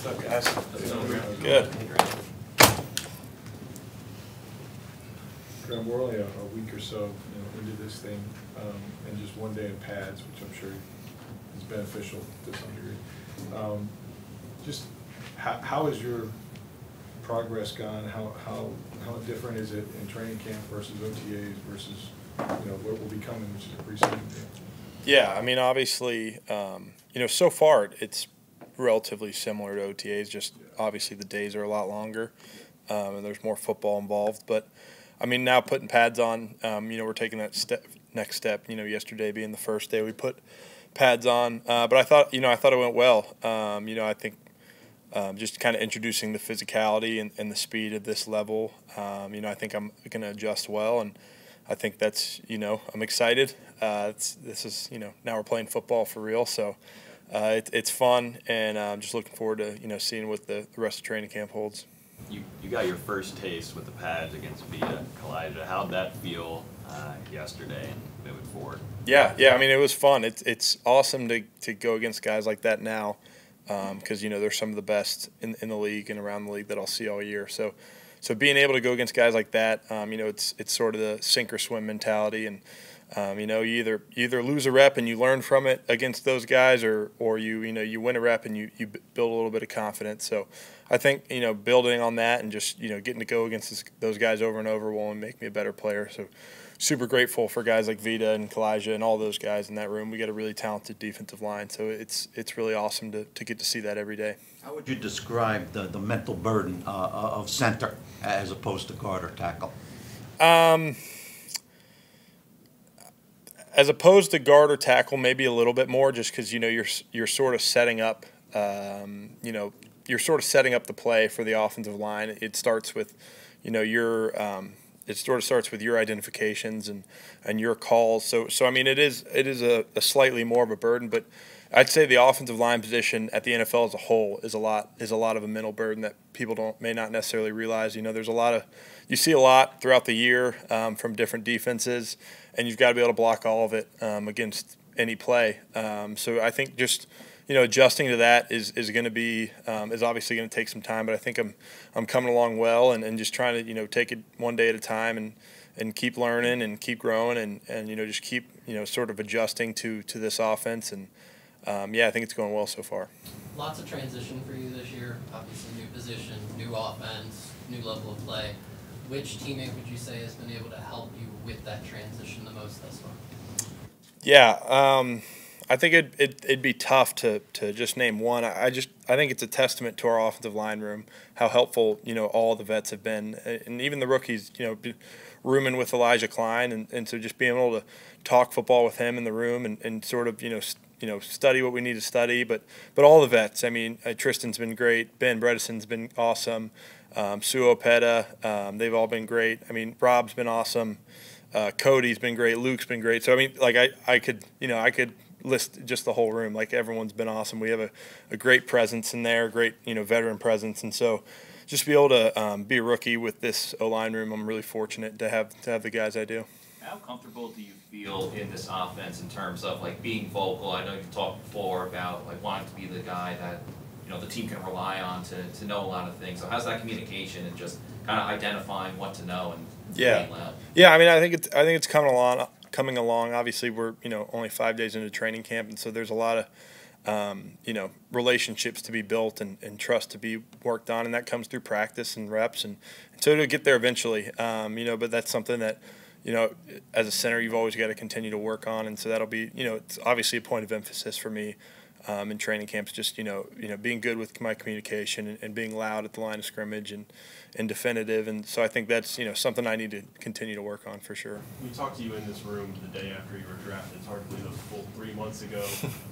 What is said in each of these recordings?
What's up, guys? Good. Graham, we're only a week or so into this thing, and just one day in pads, which I'm sure is beneficial to some degree. Just how has your progress gone? How different is it in training camp versus OTAs versus what will be coming, which is a preseason game? Yeah, I mean, obviously, so far it's relatively similar to OTAs. Just obviously the days are a lot longer, and there's more football involved. But I mean, now putting pads on, we're taking that next step. Yesterday being the first day we put pads on, but I thought it went well. I think just kind of introducing the physicality and the speed at this level. I think I'm going to adjust well, and I think that's I'm excited. This is now we're playing football for real, so it's fun, and I'm just looking forward to seeing what the rest of training camp holds. You got your first taste with the pads against Vita, Kalijah. How'd that feel yesterday and moving forward? Yeah. I mean, it was fun. It's awesome to go against guys like that now, because they're some of the best in the league and around the league that I'll see all year. So being able to go against guys like that, it's sort of the sink or swim mentality, and you either lose a rep and you learn from it against those guys, or you win a rep and you build a little bit of confidence. So I think building on that and just getting to go against those guys over and over will only make me a better player. So super grateful for guys like Vita and Kalijah and all those guys in that room. We got a really talented defensive line, so it's really awesome to get to see that every day. How would you describe the mental burden of center as opposed to guard or tackle? As opposed to guard or tackle, maybe a little bit more, just because you're sort of setting up, you're sort of setting up the play for the offensive line. It starts with, it sort of starts with your identifications and your calls. So I mean, it is a slightly more of a burden, but I'd say the offensive line position at the NFL as a whole is a lot of a mental burden that people may not necessarily realize. You see a lot throughout the year from different defenses, and you've got to be able to block all of it against any play. So I think just adjusting to that is going to be is obviously going to take some time, but I think I'm coming along well, and just trying to take it one day at a time and keep learning and keep growing and just keep sort of adjusting to this offense, and I think it's going well so far. Lots of transition for you this year. Obviously, new position, new offense, new level of play. Which teammate would you say has been able to help you with that transition the most thus far? Yeah, I think it'd be tough to just name one. I think it's a testament to our offensive line room, how helpful all the vets have been, and even the rookies. Rooming with Elijah Klein, and so just being able to talk football with him in the room and sort of study what we need to study. But all the vets. I mean, Tristan's been great. Ben Bredesen's been awesome. Sue Opeta, they've all been great. I mean, Rob's been awesome. Cody's been great. Luke's been great. So I mean, like I could list just the whole room. Like, everyone's been awesome. We have a great presence in there, great veteran presence, and so just be able to be a rookie with this O-line room, I'm really fortunate to have the guys I do. How comfortable do you feel in this offense in terms of being vocal? I know you've talked before about wanting to be the guy that the team can rely on to know a lot of things. So how's that communication and just kind of identifying what to know and being loud? Yeah. I mean, I think it's coming along. Obviously, we're only 5 days into training camp, and so there's a lot of relationships to be built and trust to be worked on, and that comes through practice and reps, and so it'll get there eventually. But that's something that as a center you've always got to continue to work on, and so that'll be it's obviously a point of emphasis for me in training camps. Just being good with my communication and being loud at the line of scrimmage and definitive, and so I think that's something I need to continue to work on for sure. We talked to you in this room the day after you were drafted. It's hard to believe it was a full 3 months ago.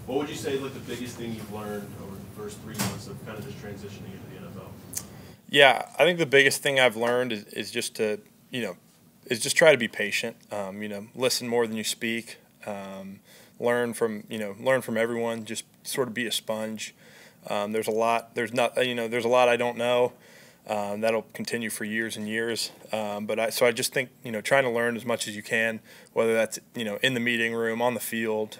What would you say the biggest thing you've learned over the first 3 months of kind of just transitioning into the NFL? Yeah, I think the biggest thing I've learned is just to try to be patient. Listen more than you speak. Learn from everyone. Just sort of be a sponge. There's a lot I don't know. That'll continue for years and years. So I just think trying to learn as much as you can, whether that's in the meeting room, on the field,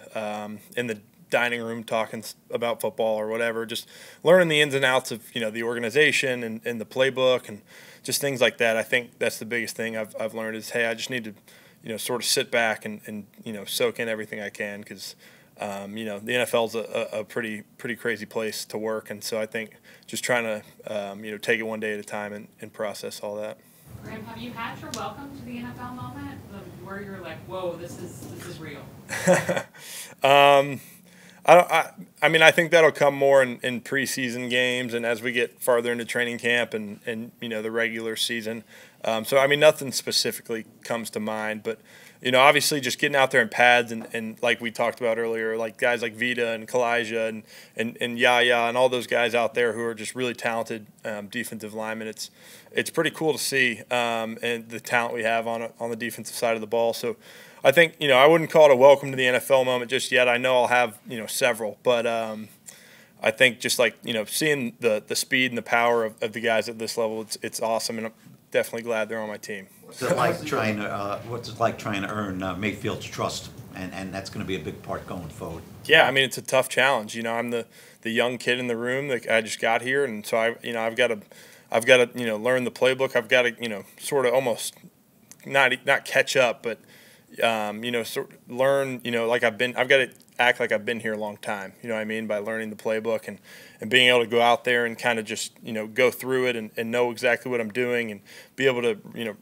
in the dining room talking about football or whatever, just learning the ins and outs of, you know, the organization and the playbook and just things like that. I think that's the biggest thing I've learned is, hey, I just need to, you know, sort of sit back and you know, soak in everything I can because, you know, the NFL's a pretty crazy place to work. And so I think just trying to, you know, take it one day at a time and process all that. Graham, have you had your welcome to the NFL moment where you're like, whoa, this is real? I mean, I think that'll come more in preseason games and as we get farther into training camp and you know, the regular season. So, I mean, nothing specifically comes to mind, but, you know, obviously just getting out there in pads and like we talked about earlier, like guys like Vita and Kalijah and Yaya and all those guys out there who are just really talented defensive linemen. It's pretty cool to see and the talent we have on the defensive side of the ball. So I think, you know, I wouldn't call it a welcome to the NFL moment just yet. I know I'll have, you know, several, but I think just like, you know, seeing the speed and the power of the guys at this level, it's awesome, and I'm definitely glad they're on my team. What's it like trying to earn Mayfield's trust, and that's going to be a big part going forward? Yeah, I mean, it's a tough challenge. You know, I'm the young kid in the room. Like, I just got here, and so I've got to you know, learn the playbook. I've got to, you know, sort of almost not catch up, but you know, sort of learn. You know, like I've got to act like I've been here a long time. You know what I mean, by learning the playbook and being able to go out there and kind of just, you know, go through it and know exactly what I'm doing and be able to, you know,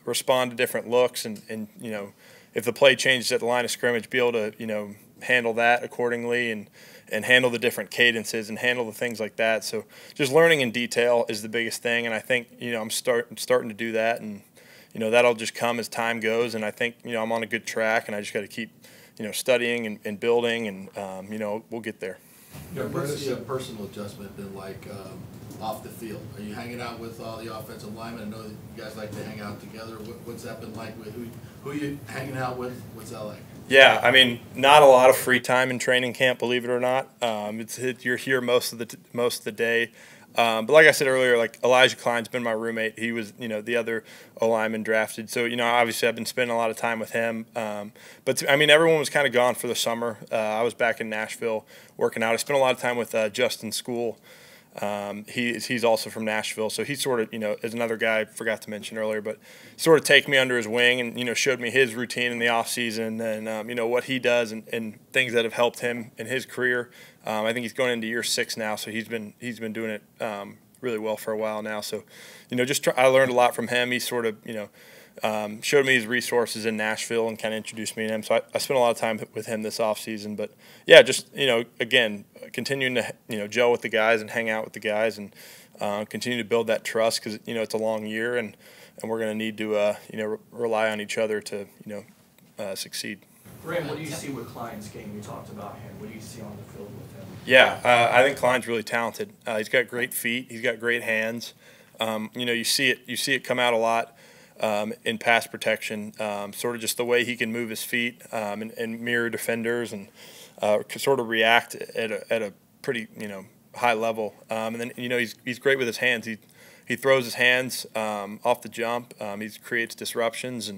respond to different looks and you know, if the play changes at the line of scrimmage, be able to, you know, handle that accordingly and handle the different cadences and handle the things like that. So just learning in detail is the biggest thing, and I think, you know, I'm starting to do that, and you know, that'll just come as time goes, and I think, you know, I'm on a good track, and I just got to keep, you know, studying and building, and you know, we'll get there. Yeah, what's the personal adjustment been like off the field? Are you hanging out with all the offensive linemen? I know that you guys like to hang out together. What's that been like? Who are you hanging out with? What's that like? Yeah, I mean, not a lot of free time in training camp, believe it or not. You're here most of the day. But like I said earlier, like Elijah Klein's been my roommate. He was, you know, the other O-lineman drafted. So, you know, obviously I've been spending a lot of time with him. But, I mean, everyone was kind of gone for the summer. I was back in Nashville working out. I spent a lot of time with Justin School. He's also from Nashville. So he sort of, you know, is another guy I forgot to mention earlier, but sort of take me under his wing and, you know, showed me his routine in the off season and, you know, what he does and things that have helped him in his career. I think he's going into year 6 now, so he's been doing it really well for a while now. So, you know, I learned a lot from him. He sort of, you know, showed me his resources in Nashville and kind of introduced me to him. So I spent a lot of time with him this off season. But yeah, just, you know, again, continuing to, you know, gel with the guys and hang out with the guys and continue to build that trust because, you know, it's a long year and we're going to need to, you know, rely on each other to, you know, succeed. Graham, what do you see with Klein's game? You talked about him. What do you see on the field with him? Yeah, I think Klein's really talented. He's got great feet. He's got great hands. You know, you see it come out a lot in pass protection. Sort of just the way he can move his feet and mirror defenders and sort of react at a pretty, you know, high level. And then, you know, he's great with his hands. He throws his hands off the jump. He creates disruptions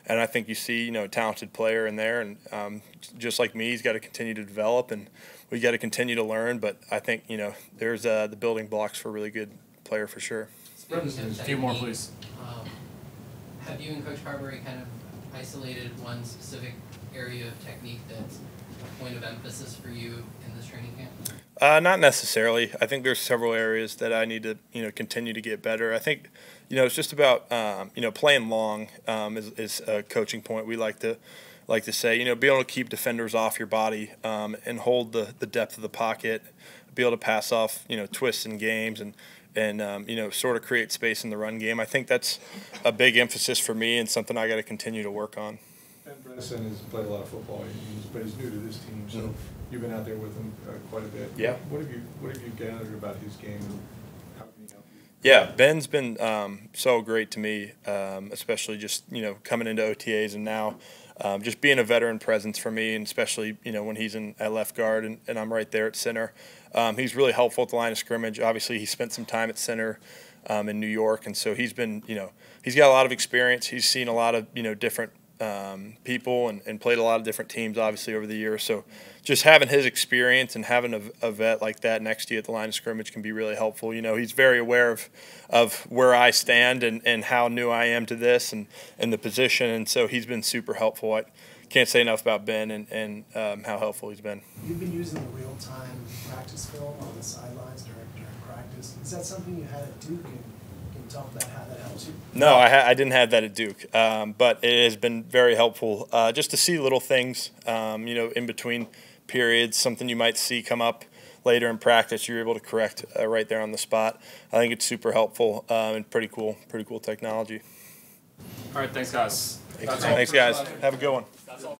and I think you see, you know, a talented player in there, and just like me, he's got to continue to develop, and we got to continue to learn. But I think, you know, there's the building blocks for a really good player for sure. A few more, please. Have you and Coach Carberry kind of isolated one specific area of technique that's a point of emphasis for you in this training camp? Not necessarily. I think there's several areas that I need to, you know, continue to get better. I think, you know, it's just about, you know, playing long is a coaching point. We like to say, you know, be able to keep defenders off your body and hold the depth of the pocket, be able to pass off, you know, twists and games and you know, sort of create space in the run game. I think that's a big emphasis for me and something I got to continue to work on. And Bredesen has played a lot of football, but he's new to this team, so you've been out there with him quite a bit. Yeah. What have you gathered about his game, and how can he help you? Yeah, Ben's been so great to me, especially just, you know, coming into OTAs and now just being a veteran presence for me, and especially, you know, when he's at left guard and I'm right there at center. He's really helpful at the line of scrimmage. Obviously, he spent some time at center in New York, and so he's been, you know, he's got a lot of experience. He's seen a lot of, you know, different people and played a lot of different teams, obviously, over the years. So just having his experience and having a vet like that next to you at the line of scrimmage can be really helpful. You know, he's very aware of where I stand and how new I am to this and the position, and so he's been super helpful. I can't say enough about Ben and how helpful he's been. You've been using the real-time practice film on the sidelines during practice. Is that something you had at Duke, and can you talk about how that helps you? No, I didn't have that at Duke, but it has been very helpful just to see little things, you know, in between periods, something you might see come up later in practice, you're able to correct right there on the spot. I think it's super helpful and pretty cool technology. All right, thanks guys. Thanks guys. Have a good one.